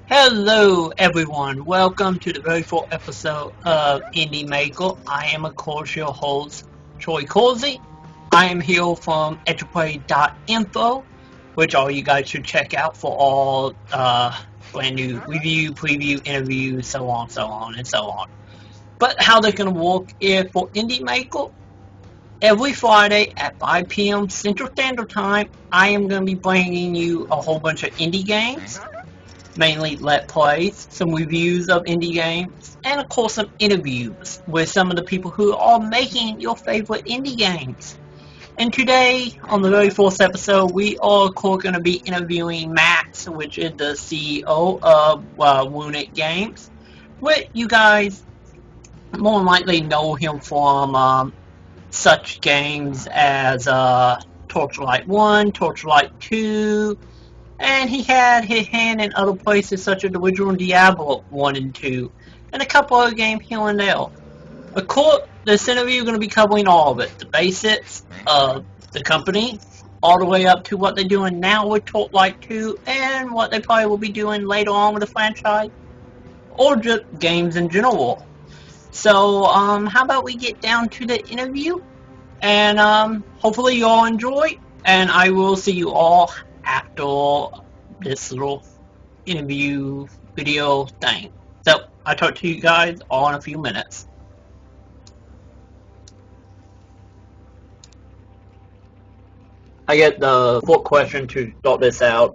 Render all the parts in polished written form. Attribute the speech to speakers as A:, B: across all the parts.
A: Hello, everyone. Welcome to the very first episode of Indie Maker. I am, of course, your host, Troy Corsey. I am here from eduplay.info, which all you guys should check out for all brand new review, preview, interviews, so on, and so on. But how they're going to work is for Indie Maker, every Friday at 5 p.m. Central Standard Time, I am going to be bringing you a whole bunch of indie games, mainly Let Plays, some reviews of indie games, and of course some interviews with some of the people who are making your favorite indie games. And today, on the very first episode, we are of course going to be interviewing Max, which is the CEO of Runic Games, which you guys more likely know him from such games as Torchlight 1, Torchlight 2, and he had his hand in other places such as the original Diablo 1 and 2, and a couple other games here and there. Of course, this interview is going to be covering all of it, the basics of the company, all the way up to what they're doing now with Torchlight 2, and what they probably will be doing later on with the franchise, or just games in general. So, how about we get down to the interview, and hopefully you all enjoy, and I will see you all after this little interview video thing. So, I'll talk to you guys all in a few minutes. I get the fourth question to start this out.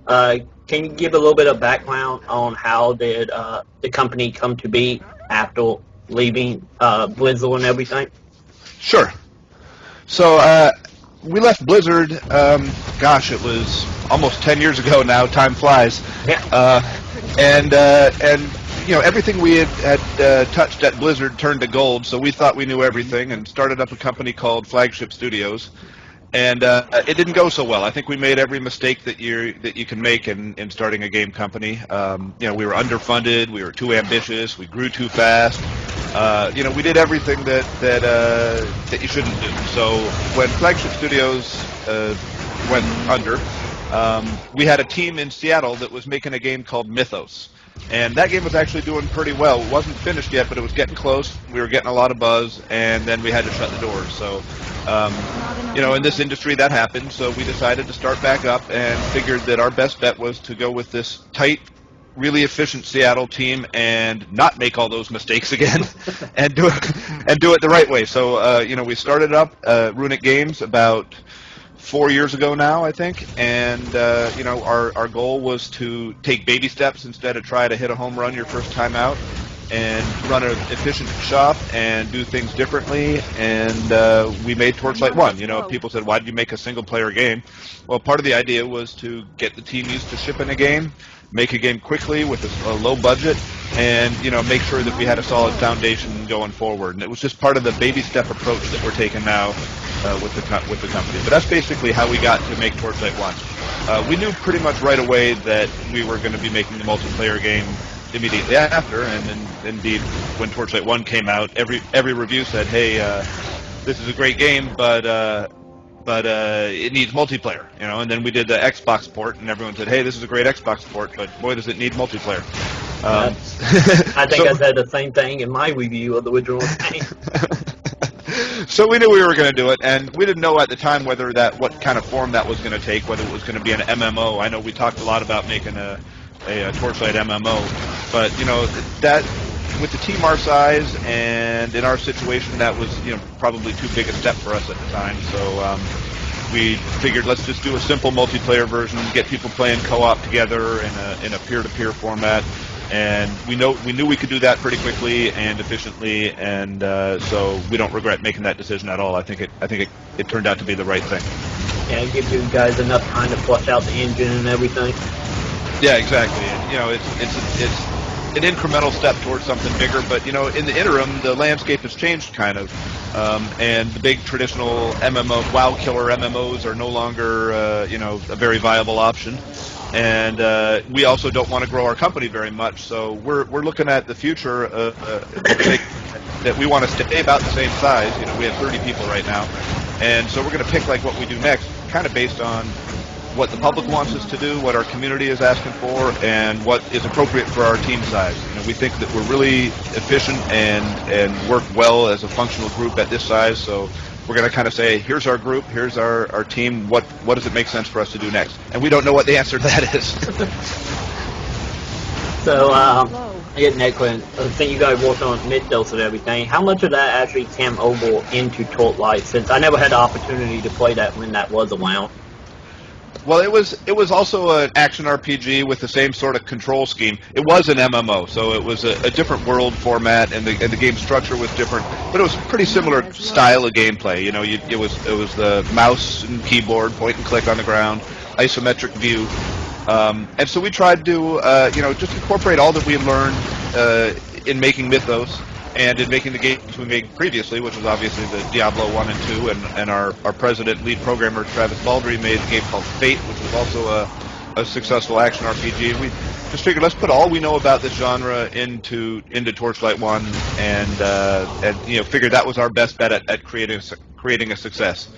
A: Can you give a little bit of background on how did the company come to be after leaving Blizzard and everything?
B: Sure. So we left Blizzard. It was almost 10 years ago now. Time flies.
A: Yeah.
B: And everything we had touched at Blizzard turned to gold. So we thought we knew everything and started up a company called Flagship Studios. And it didn't go so well. I think we made every mistake that you can make in starting a game company. We were underfunded. We were too ambitious. We grew too fast. We did everything that you shouldn't do. So when Flagship Studios went under, we had a team in Seattle that was making a game called Mythos. And that game was actually doing pretty well. It wasn't finished yet, but it was getting close. We were getting a lot of buzz, and then we had to shut the doors. So, in this industry, that happened. So we decided to start back up and figured that our best bet was to go with this tight, really efficient Seattle team and not make all those mistakes again and do it the right way. So, we started up Runic Games about 4 years ago now, I think, and our goal was to take baby steps instead of try to hit a home run your first time out, and run an efficient shop and do things differently. And we made Torchlight 1. People said, why did you make a single-player game? Well, part of the idea was to get the team used to shipping a game, make a game quickly with a low budget, and make sure that we had a solid foundation going forward. And it was just part of the baby step approach that we're taking now with the company. But that's basically how we got to make Torchlight 1. We knew pretty much right away that we were going to be making the multiplayer game immediately after, and indeed, when Torchlight 1 came out, every review said, hey, this is a great game, but it needs multiplayer, and then we did the Xbox port, and everyone said, hey, this is a great Xbox port, but boy, does it need multiplayer.
A: I think I said the same thing in my review of the original game.
B: So we knew we were going to do it, and we didn't know at the time what kind of form that was going to take, whether it was going to be an MMO. I know we talked a lot about making a Torchlight MMO, but that with the team our size and in our situation, that was probably too big a step for us at the time. So we figured, let's just do a simple multiplayer version, get people playing co-op together in a peer-to-peer format. And we knew we could do that pretty quickly and efficiently, and so we don't regret making that decision at all. I think it turned out to be the right thing.
A: Yeah, it gives you guys enough time to flush out the engine and everything.
B: Yeah, exactly. It's an incremental step towards something bigger, but in the interim, the landscape has changed kind of, and the big traditional WoW killer MMOs are no longer a very viable option. And we also don't want to grow our company very much, so we're looking at the future that we want to stay about the same size. We have 30 people right now, and so we're going to pick like what we do next, kind of based on what the public wants us to do, what our community is asking for, and what is appropriate for our team size. We think that we're really efficient and work well as a functional group at this size. So we're going to kind of say, here's our group, here's our team. What does it make sense for us to do next? And we don't know what the answer to that is.
A: So, I get next question. Since you guys worked on Mythos and everything, how much of that actually came over into Torchlight? Since I never had the opportunity to play that when that was around.
B: Well, it was also an action RPG with the same sort of control scheme. It was an MMO, so it was a different world format, and the game structure was different, but it was a pretty similar style of gameplay. It was the mouse and keyboard, point and click on the ground, isometric view. And so we tried to, just incorporate all that we learned in making Mythos and in making the games we made previously, which was obviously the Diablo 1 and 2, and our president, lead programmer, Travis Baldry, made a game called Fate, which was also a successful action RPG. And we just figured, let's put all we know about this genre into Torchlight 1, and figured that was our best bet at creating a success.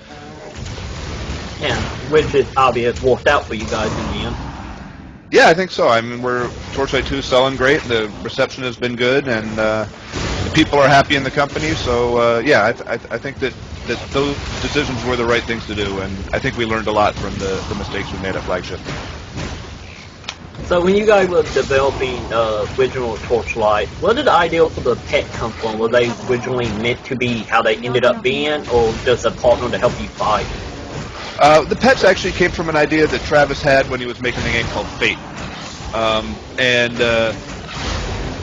A: Yeah, which is obvious worked out for you guys in the end.
B: Yeah, I think so. I mean, Torchlight 2 is selling great. The reception has been good, and the people are happy in the company. So, I think that those decisions were the right things to do, and I think we learned a lot from the mistakes we made at Flagship.
A: So when you guys were developing original Torchlight, where did the idea for the pet come from? Were they originally meant to be how they ended up being, or just a partner to help you fight?
B: The pets actually came from an idea that Travis had when he was making a game called Fate.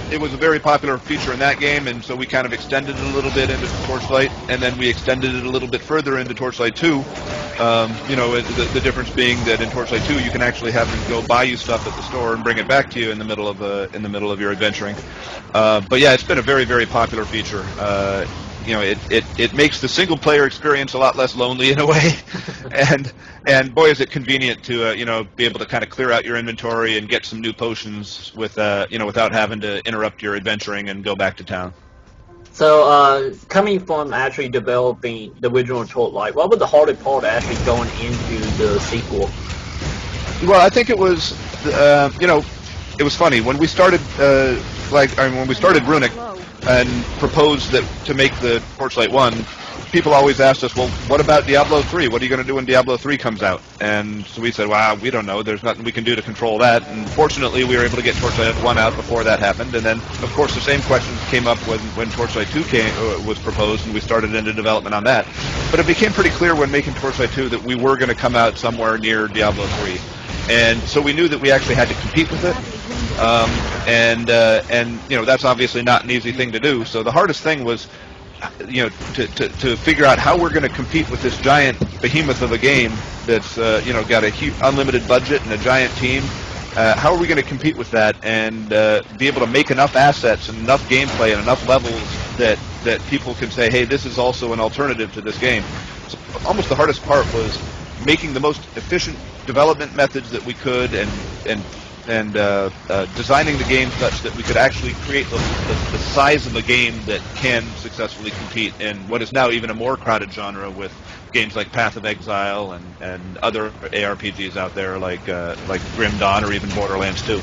B: It was a very popular feature in that game, and so we kind of extended it a little bit into Torchlight, and then we extended it a little bit further into Torchlight 2. The difference being that in Torchlight 2 you can actually have them go buy you stuff at the store and bring it back to you in the middle of your adventuring. But yeah, it's been a very, very popular feature. It makes the single player experience a lot less lonely in a way, and boy is it convenient to be able to kind of clear out your inventory and get some new potions without having to interrupt your adventuring and go back to town.
A: So coming from actually developing the original Torchlight, what was the hardest part actually going into the sequel?
B: Well, I think it was it was funny when we started when we started Runic and proposed to make the Torchlight 1, people always asked us, well, what about Diablo 3? What are you going to do when Diablo 3 comes out? And so we said, well, we don't know. There's nothing we can do to control that. And fortunately, we were able to get Torchlight 1 out before that happened. And then, of course, the same questions came up when Torchlight 2 was proposed, and we started into development on that. But it became pretty clear when making Torchlight 2 that we were going to come out somewhere near Diablo 3. And so we knew that we actually had to compete with it. That's obviously not an easy thing to do. So the hardest thing was, to figure out how we're going to compete with this giant behemoth of a game that's, got a huge, unlimited budget and a giant team. How are we going to compete with that and be able to make enough assets and enough gameplay and enough levels that people can say, hey, this is also an alternative to this game. So almost the hardest part was making the most efficient development methods that we could and designing the game such that we could actually create the size of a game that can successfully compete in what is now even a more crowded genre with games like Path of Exile and other ARPGs out there like Grim Dawn or even Borderlands 2.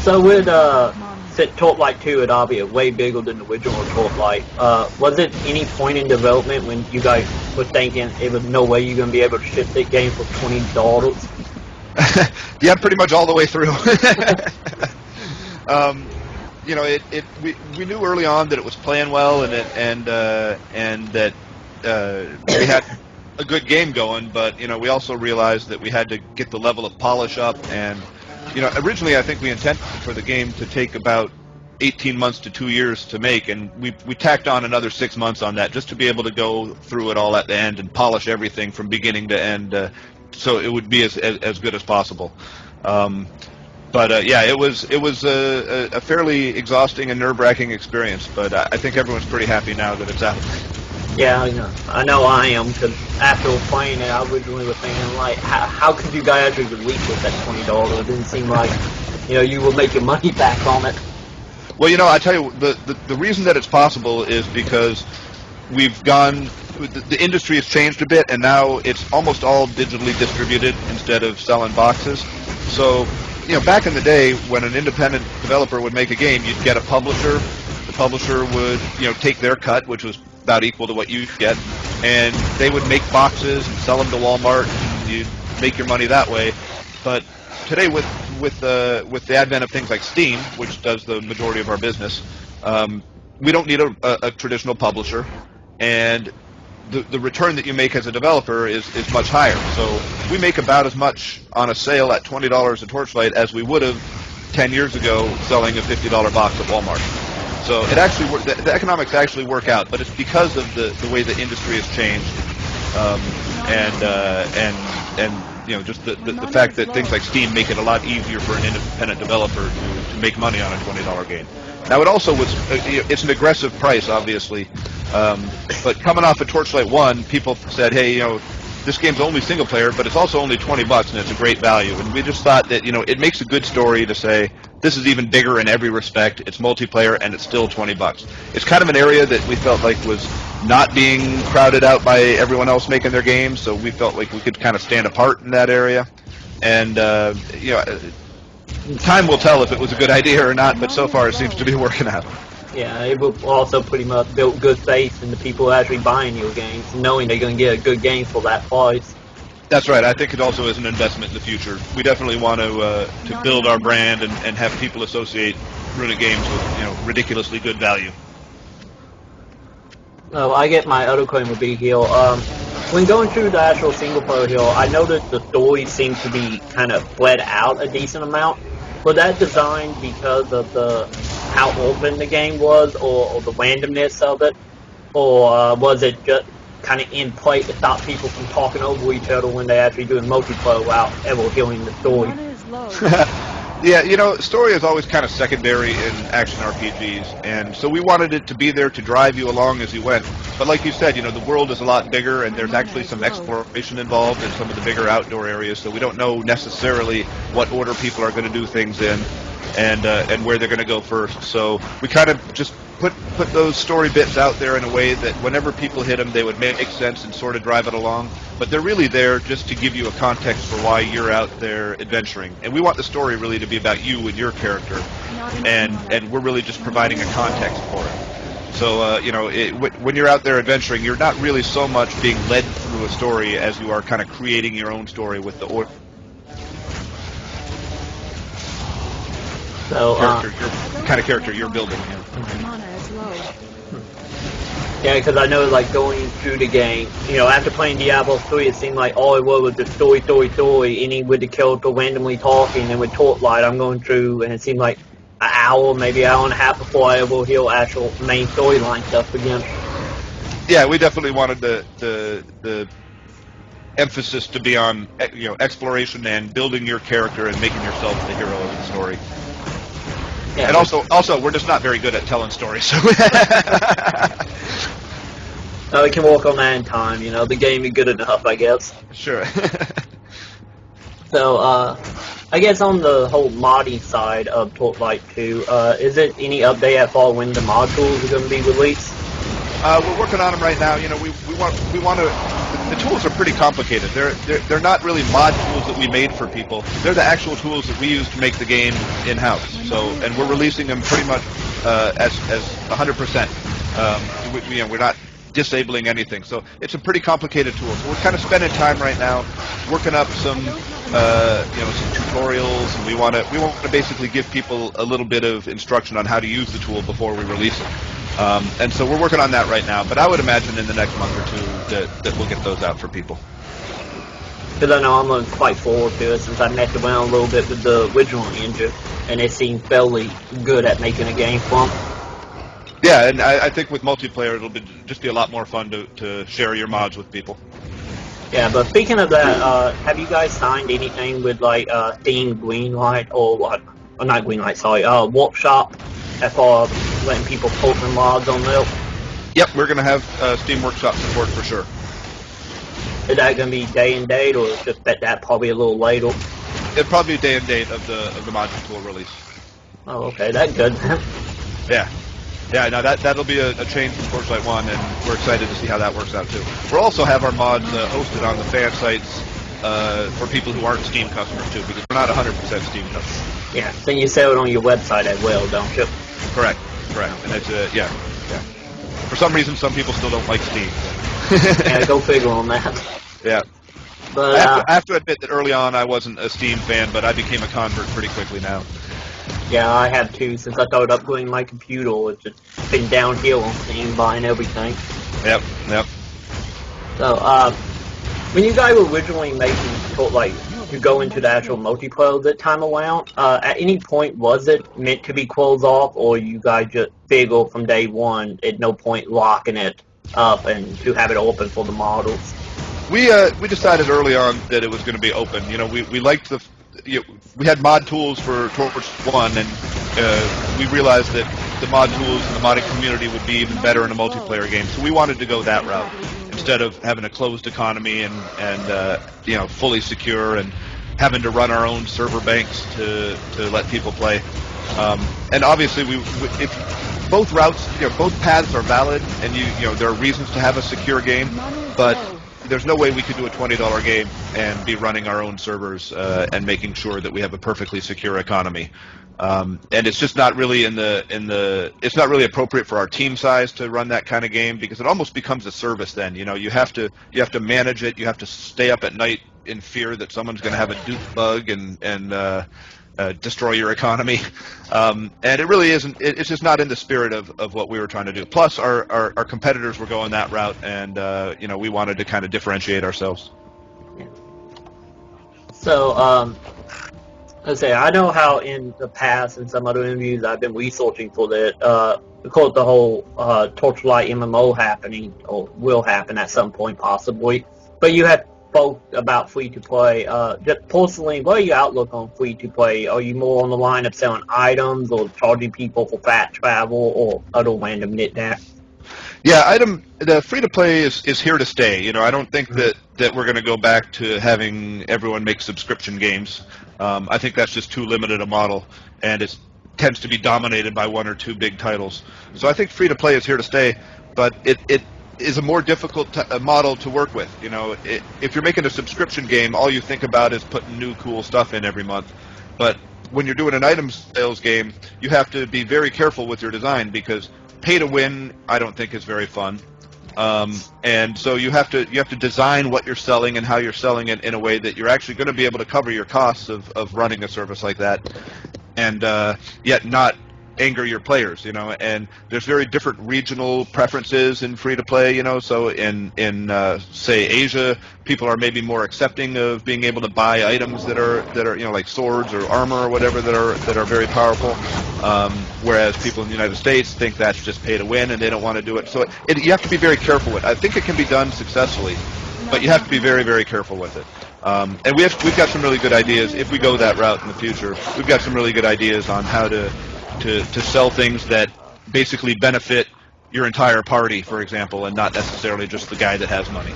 A: So with Torchlight 2 at obviously way bigger than the original Torchlight, was it any point in development when you guys were thinking there was no way you're going to be able to ship that game for $20?
B: Yeah, pretty much all the way through. We knew early on that it was playing well and that we had a good game going, but we also realized that we had to get the level of polish up. And originally I think we intended for the game to take about 18 months to 2 years to make, and we tacked on another 6 months on that just to be able to go through it all at the end and polish everything from beginning to end. So it would be as good as possible. It was a fairly exhausting and nerve-wracking experience, but I think everyone's pretty happy now that it's out.
A: Yeah, I know I am, because after playing it, I originally was thinking, like, how could you guys actually release it at $20? It didn't seem like, you would make your money back on it.
B: Well, I tell you, the reason that it's possible is because we've gone. The industry has changed a bit, and now it's almost all digitally distributed instead of selling boxes. So, back in the day when an independent developer would make a game, you'd get a publisher. The publisher would, take their cut, which was about equal to what you get, and they would make boxes and sell them to Walmart, and you'd make your money that way. But today, with the advent of things like Steam, which does the majority of our business, we don't need a traditional publisher, and the return that you make as a developer is much higher. So we make about as much on a sale at $20 a Torchlight as we would have 10 years ago selling a $50 box at Walmart. So it actually the economics actually work out, but it's because of the way the industry has changed, and just the fact that things like Steam make it a lot easier for an independent developer to make money on a $20 game. Now it also was it's an aggressive price, obviously, but coming off of Torchlight 1, people said, hey, this game's only single player, but it's also only $20 and it's a great value. And we just thought that it makes a good story to say this is even bigger in every respect. It's multiplayer and it's still $20. It's kind of an area that we felt like was not being crowded out by everyone else making their games, so we felt like we could kind of stand apart in that area. And time will tell if it was a good idea or not, but so far it seems to be working out.
A: Yeah, it will also pretty much build good faith in the people actually buying your games, knowing they're going to get a good game for that price.
B: That's right. I think it also is an investment in the future. We definitely want to build our brand and have people associate Runic games with ridiculously good value.
A: Oh, I get my other claim would be here. When going through the actual single player here, I noticed the story seems to be kind of spread out a decent amount. Was that designed because of how open the game was, or the randomness of it, or was it just kind of in play to stop people from talking over each other when they actually doing multiplayer without ever hearing the story?
B: Yeah, story is always kind of secondary in action RPGs, and so we wanted it to be there to drive you along as you went. But like you said, the world is a lot bigger, and there's actually some exploration involved in some of the bigger outdoor areas, so we don't know necessarily what order people are going to do things in, and where they're going to go first. So we kind of just put those story bits out there in a way that whenever people hit them, they would make sense and sort of drive it along. But they're really there just to give you a context for why you're out there adventuring. And we want the story really to be about you and your character, and we're really just providing a context for it. So, when you're out there adventuring, you're not really so much being led through a story as you are kind of creating your own story with the order.
A: So,
B: kind of character you're building.
A: Yeah, because I know, like, going through the game, after playing Diablo 3, it seemed like all it was just story, ending with the character randomly talking, and with Torchlight, I'm going through, and it seemed like an hour, maybe an hour and a half before I ever hear actual main storyline stuff again.
B: Yeah, we definitely wanted the emphasis to be on, exploration and building your character and making yourself the hero of the story. Yeah, and also, we're just not very good at telling stories. So
A: we can work on that in time. The game is good enough, I guess.
B: Sure.
A: So, I guess on the whole modding side of Torchlight 2, is it any update at all when the modules are going to be released?
B: We're working on them right now. We want to. The tools are pretty complicated. They're not really mod tools that we made for people. They're the actual tools that we use to make the game in-house. So, and we're releasing them pretty much as 100%. We're not disabling anything. So it's a pretty complicated tool. So we're kind of spending time right now working up some tutorials, and we want to basically give people a little bit of instruction on how to use the tool before we release it. And so we're working on that right now, but I would imagine in the next month or two that we'll get those out for people.
A: Because I know I'm looking quite forward to it since I messed around a little bit with the original engine, and it seemed fairly good at making a game from.
B: Yeah, and I think with multiplayer it'll just be a lot more fun to share your mods with people.
A: Yeah, but speaking of that, have you guys signed anything with like Steam Greenlight or what? Or not Greenlight, sorry, Workshop, as far as letting people post their mods on there?
B: Yep, we're going to have Steam Workshop support for sure.
A: Is that going to be day and date, or just that probably a little later?
B: It'll probably be day and date of the module tool release.
A: Oh, okay, that's good.
B: Yeah. Yeah, no, that'll be a change from Torchlight 1, and we're excited to see how that works out too. We'll also have our mods hosted on the fan sites for people who aren't Steam customers too, because we're not 100% Steam customers.
A: Yeah, so you sell it on your website as well, don't you?
B: Correct. And it's yeah. For some reason, some people still don't like Steam.
A: Yeah, go figure on that.
B: Yeah.
A: But
B: I have to admit that early on I wasn't a Steam fan, but I became a convert pretty quickly now.
A: yeah, I have too. Since I started upgrading my computer, it's just been downhill on Steam, buying everything.
B: Yep.
A: So, when you guys were originally making, like, to go into the actual multiplayer that time around, at any point was it meant to be closed off, or you guys just figured from day one at no point locking it up and to have it open for the models?
B: We decided early on that it was going to be open. We liked we had mod tools for Torch 1, and we realized that the mod tools and the modding community would be even better in a multiplayer game. So we wanted to go that route instead of having a closed economy and fully secure and having to run our own server banks to let people play. And obviously, if both routes, both paths are valid, and there are reasons to have a secure game, but there's no way we could do a $20 game and be running our own servers and making sure that we have a perfectly secure economy. And it's just not really it's not really appropriate for our team size to run that kind of game, because it almost becomes a service then. You have to manage it. You have to stay up at night in fear that someone's going to have a dupe bug and destroy your economy. And it really isn't. It's just not in the spirit of what we were trying to do. Plus, our competitors were going that route, and we wanted to kind of differentiate ourselves.
A: Yeah. So, let's say I know how in the past and some other interviews I've been researching for that. Because the whole Torchlight MMO happening, or will happen at some point possibly, but you had spoke about free-to-play. Just personally, what are your outlook on free-to-play? Are you more on the line of selling items or charging people for fast travel or other random knick-knack?
B: Yeah, the free-to-play is here to stay. I don't think that we're going to go back to having everyone make subscription games. I think that's just too limited a model, and it tends to be dominated by one or two big titles. So I think free-to-play is here to stay, but it is a more difficult model to work with. If you're making a subscription game, all you think about is putting new cool stuff in every month. But when you're doing an item sales game, you have to be very careful with your design, because pay to win, I don't think, is very fun. And so you have to design what you're selling and how you're selling it in a way that you're actually going to be able to cover your costs of running a service like that, and yet not anger your players, and there's very different regional preferences in free-to-play, so in say Asia, people are maybe more accepting of being able to buy items that are like swords or armor or whatever that are very powerful, whereas people in the United States think that's just pay to win and they don't want to do it. So you have to be very careful with it. I think it can be done successfully, but you have to be very, very careful with it. And we've got some really good ideas. If we go that route in the future, we've got some really good ideas on how to sell things that basically benefit your entire party, for example, and not necessarily just the guy that has money.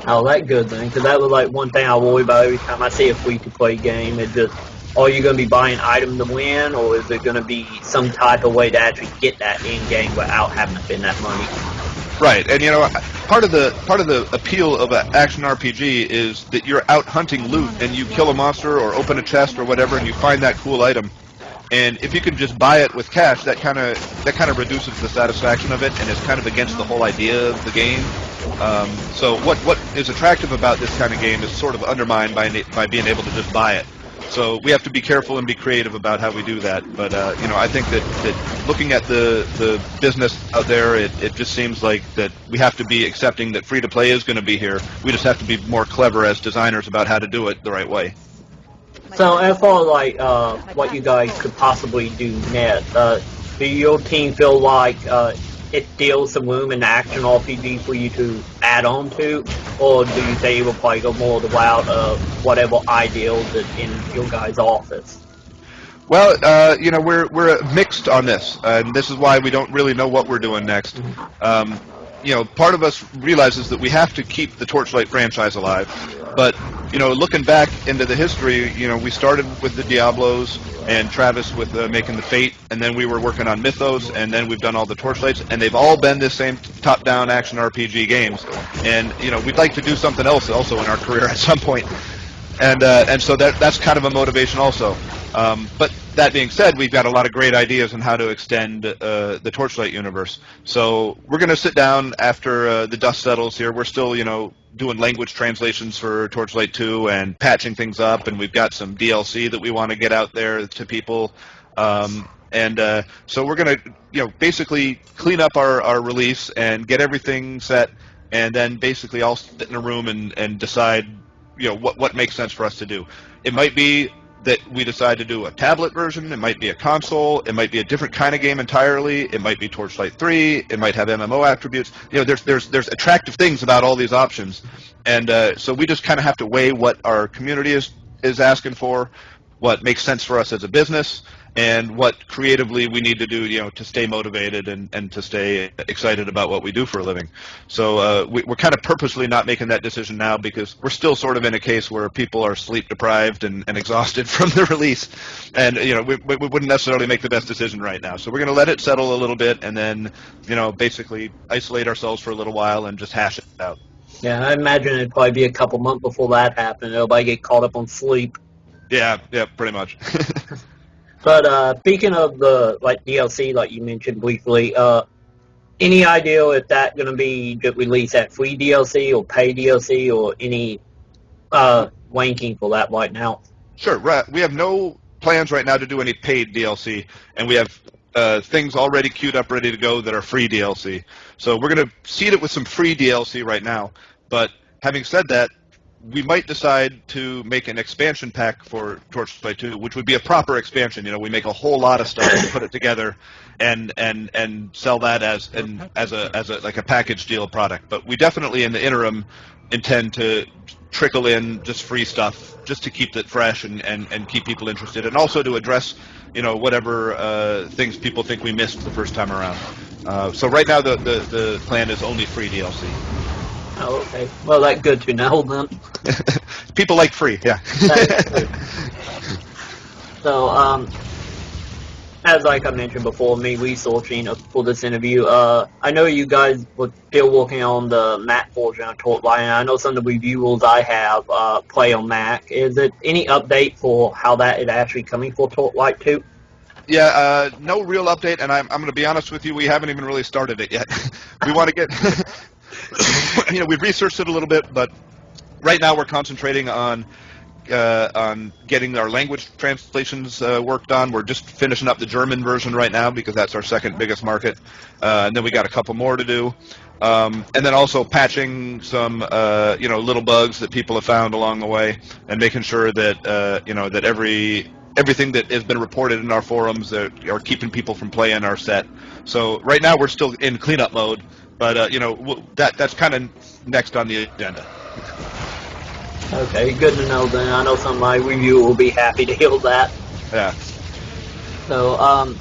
A: Oh, that's good then, because that was like one thing I worry about every time I see a free-to-play game. It's just, are you going to be buying items to win, or is there going to be some type of way to actually get that in-game without having to spend that money?
B: Right, and part of the appeal of an action RPG is that you're out hunting loot, and you kill a monster or open a chest or whatever, and you find that cool item. And if you can just buy it with cash, that kind of reduces the satisfaction of it, and is kind of against the whole idea of the game. So what is attractive about this kind of game is sort of undermined by being able to just buy it. So we have to be careful and be creative about how we do that. But I think that looking at the business out there, it just seems like that we have to be accepting that free to play is going to be here. We just have to be more clever as designers about how to do it the right way.
A: So as far as what you guys could possibly do next, do your team feel like it deals some room in the action RPG for you to add on to, or do you think it will probably go more the route of whatever ideals is in your guys' office?
B: Well, we're mixed on this, and this is why we don't really know what we're doing next. Part of us realizes that we have to keep the Torchlight franchise alive, but looking back into the history, we started with the Diablos, and Travis with making the Fate, and then we were working on Mythos, and then we've done all the Torchlights, and they've all been this same top-down action RPG games. And we'd like to do something else also in our career at some point, and so that's kind of a motivation also. But that being said, we've got a lot of great ideas on how to extend the Torchlight universe. So we're going to sit down after the dust settles here. We're still, doing language translations for Torchlight 2 and patching things up, and we've got some DLC that we want to get out there to people. So we're going to, basically clean up our release and get everything set, and then basically all sit in a room and decide, what makes sense for us to do. It might be that we decide to do a tablet version. It might be a console. It might be a different kind of game entirely. It might be Torchlight 3. It might have MMO attributes. There's attractive things about all these options, and so we just kind of have to weigh what our community is asking for, what makes sense for us as a business, and what creatively we need to do, to stay motivated and to stay excited about what we do for a living. So we're kind of purposely not making that decision now because we're still sort of in a case where people are sleep deprived and exhausted from the release, and we wouldn't necessarily make the best decision right now. So we're going to let it settle a little bit and then basically isolate ourselves for a little while and just hash it out.
A: Yeah, I imagine it'd probably be a couple months before that happened. Everybody get caught up on sleep.
B: Yeah, pretty much.
A: But speaking of the DLC, like you mentioned briefly, any idea if that's going to be released at free DLC or pay DLC or any wanking for that right now?
B: Sure. Right. We have no plans right now to do any paid DLC, and we have things already queued up, ready to go that are free DLC. So we're going to seed it with some free DLC right now. But having said that, we might decide to make an expansion pack for Torchlight 2, which would be a proper expansion. We make a whole lot of stuff and put it together and sell that as a package deal product. But we definitely in the interim intend to trickle in just free stuff just to keep it fresh and keep people interested, and also to address whatever things people think we missed the first time around. So right now the plan is only free DLC.
A: Oh, okay. Well, that's good to know then.
B: People like free, yeah.
A: So, as like I mentioned before, me researching for this interview, I know you guys were still working on the Mac version of Torchlight, and I know some of the reviewers I have play on Mac. Is it any update for how that is actually coming for Torchlight 2?
B: Yeah, no real update, and I'm going to be honest with you, we haven't even really started it yet. We want to get... we've researched it a little bit, but right now we're concentrating on getting our language translations worked on. We're just finishing up the German version right now because that's our second biggest market, and then we got a couple more to do, and then also patching some little bugs that people have found along the way, and making sure that that everything that has been reported in our forums that are keeping people from playing our set. So right now we're still in cleanup mode. But, that's kind of next on the agenda.
A: Okay, good to know then. I know some of my reviewer will be happy to hear that.
B: Yeah.
A: So,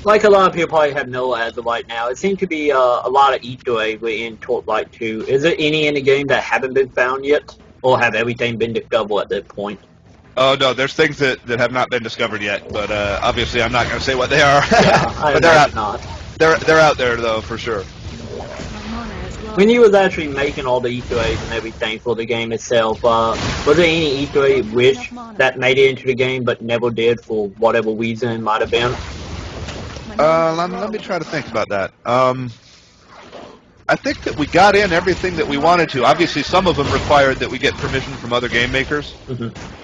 A: like a lot of people probably have no as of right now, it seems to be a lot of Easter eggs in Torchlight 2. Is there any in the game that haven't been found yet? Or have everything been discovered at this point?
B: Oh, no, there's things that have not been discovered yet, but obviously I'm not going to say what they are.
A: Yeah, I
B: but
A: imagine not.
B: They're out there, though, for sure.
A: When you was actually making all the Easter eggs and everything for the game itself, was there any Easter egg wish that made it into the game but never did for whatever reason it might have been?
B: Let me try to think about that. I think that we got in everything that we wanted to. Obviously, some of them required that we get permission from other game makers.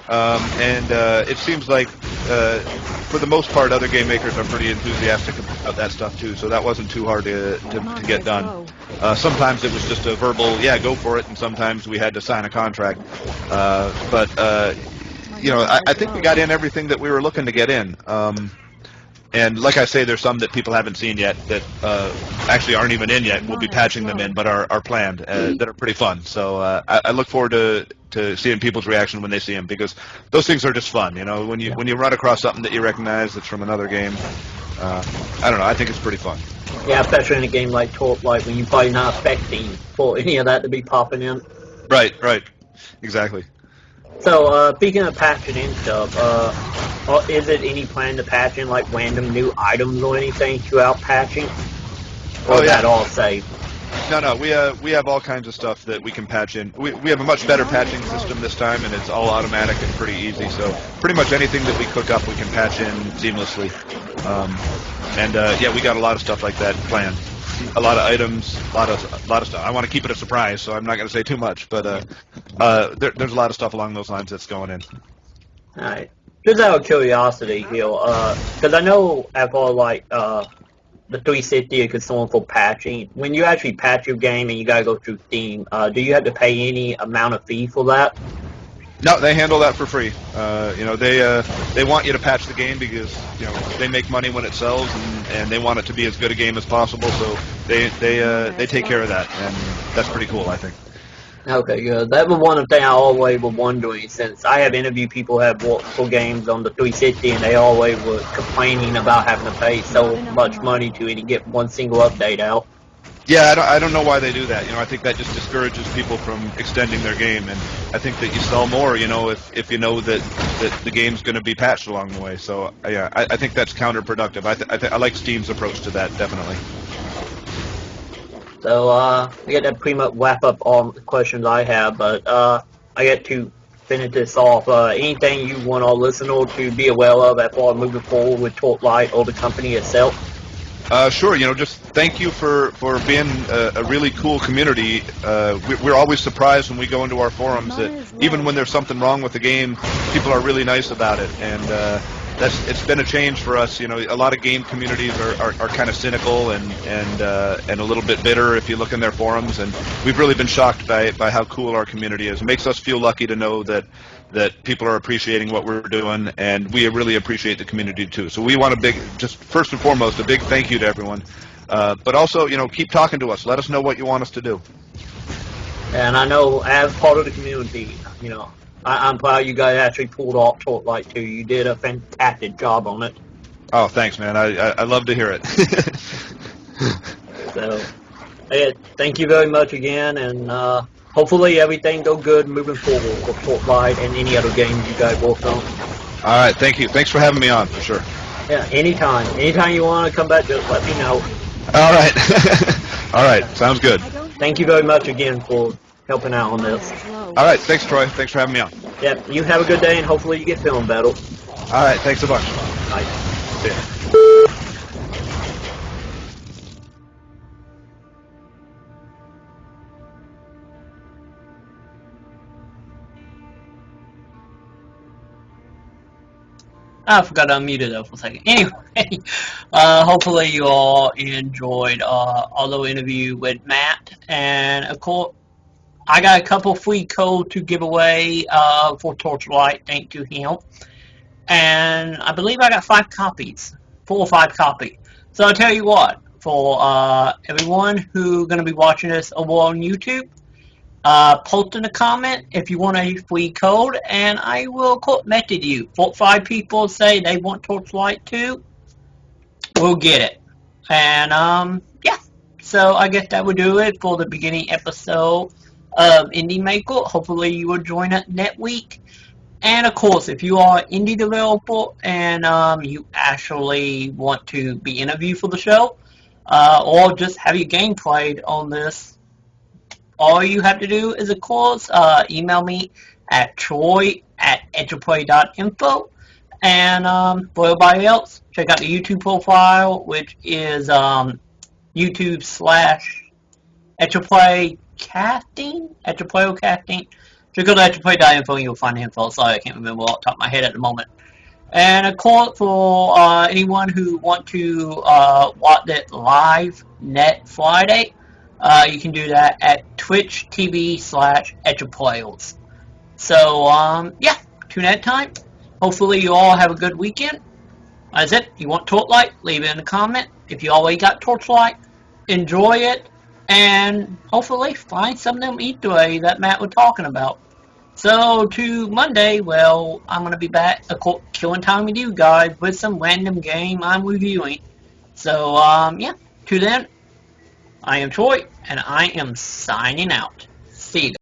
B: It seems like, for the most part, other game makers are pretty enthusiastic about that stuff, too, so that wasn't too hard to get done. Sometimes it was just a verbal, yeah, go for it, and sometimes we had to sign a contract. I think we got in everything that we were looking to get in. And like I say, there's some that people haven't seen yet that actually aren't even in yet. We'll be patching them in, but are planned, that are pretty fun. So I look forward to seeing people's reaction when they see them, because those things are just fun. When you run across something that you recognize that's from another game, I don't know. I think it's pretty fun.
A: Yeah, especially in a game like Torchlight, when you're probably not expecting for any of that to be popping in.
B: Right, exactly.
A: So, speaking of patching and stuff, is it any plan to patch in like random new items or anything throughout patching, or
B: Oh
A: is that
B: yeah.
A: all safe?
B: No, we have all kinds of stuff that we can patch in. We have a much better patching system this time, and it's all automatic and pretty easy. So pretty much anything that we cook up, we can patch in seamlessly. Um, and yeah, we got a lot of stuff like that planned. A lot of items, a lot of stuff. I want to keep it a surprise, so I'm not going to say too much. But there's a lot of stuff along those lines that's going in.
A: All right. Just out of curiosity, here, because I know after like the 360 is concerned for patching. When you actually patch your game and you gotta go through Steam, do you have to pay any amount of fee for that?
B: No, they handle that for free. They want you to patch the game because they make money when it sells, and they want it to be as good a game as possible. So they take care of that, and that's pretty cool, I think.
A: Okay, good. That was one of the things I always was wondering, since I have interviewed people who have worked for games on the 360, and they always were complaining about having to pay so much money to even get one single update out.
B: Yeah, I don't know why they do that. I think that just discourages people from extending their game, and I think that you sell more, if you know that the game's going to be patched along the way. So yeah, I think that's counterproductive. I like Steam's approach to that, definitely.
A: So, I get to pretty much wrap up all the questions I have, but I get to finish this off. Anything you want our listener to be aware of as far as moving forward with Torchlight or the company itself?
B: Sure. Just thank you for being a really cool community. We're always surprised when we go into our forums that even when there's something wrong with the game, people are really nice about it, and it's been a change for us. A lot of game communities are kind of cynical and a little bit bitter if you look in their forums, and we've really been shocked by how cool our community is. It makes us feel lucky to know that people are appreciating what we're doing, and we really appreciate the community too. So we want just first and foremost, a big thank you to everyone. But also, keep talking to us. Let us know what you want us to do.
A: And I know as part of the community, I'm proud you guys actually pulled off Torchlight too. You did a fantastic job on it.
B: Oh, thanks, man. I love to hear it.
A: So, yeah, thank you very much again, and hopefully everything go good moving forward for Torchlight and any other games you guys work on.
B: All right, thank you. Thanks for having me on, for sure.
A: Yeah, anytime. Anytime you want to come back, just let me know.
B: All right. All right, sounds good.
A: Thank you very much again for helping out on this.
B: All right, thanks, Troy. Thanks for having me on.
A: Yep, you have a good day, and hopefully you get feeling better.
B: All right, thanks a bunch.
A: Bye.
B: See ya.
A: I forgot to unmute it though for a second. Anyway, hopefully you all enjoyed our little interview with Matt, and of course, I got a couple free codes to give away for Torchlight, thanks to him. And I believe I got 5 copies, 4 or 5 copies. So I'll tell you what, for everyone who's going to be watching this over on YouTube, post in a comment if you want a free code, and I will message you. 4 or 5 people say they want Torchlight too, we'll get it. And yeah, so I guess that would do it for the beginning episode of Indie Maker. Hopefully you will join us next week. And of course, if you are an indie developer and you actually want to be interviewed for the show, or just have your game played on this, all you have to do is, of course, email me at troy@edgeofplay.info. And for everybody else, check out the YouTube profile, which is YouTube/EdgeofPlayCasting. EdgeofPlayCasting. If you go to edgeofplay.info, you'll find the info. Sorry, I can't remember off the top of my head at the moment. And of course, for anyone who want to watch it live next Friday, you can do that at Twitch TV/EdgeofPlayers. So, yeah, tune that time. Hopefully you all have a good weekend. That's it. You want Torchlight? Leave it in the comment. If you already got Torchlight, enjoy it. And hopefully find some of them Easter eggs that Matt was talking about. So, to Monday, well, I'm going to be back, killing time with you guys with some random game I'm reviewing. So, yeah, to then, I am Troy, and I am signing out. See you guys.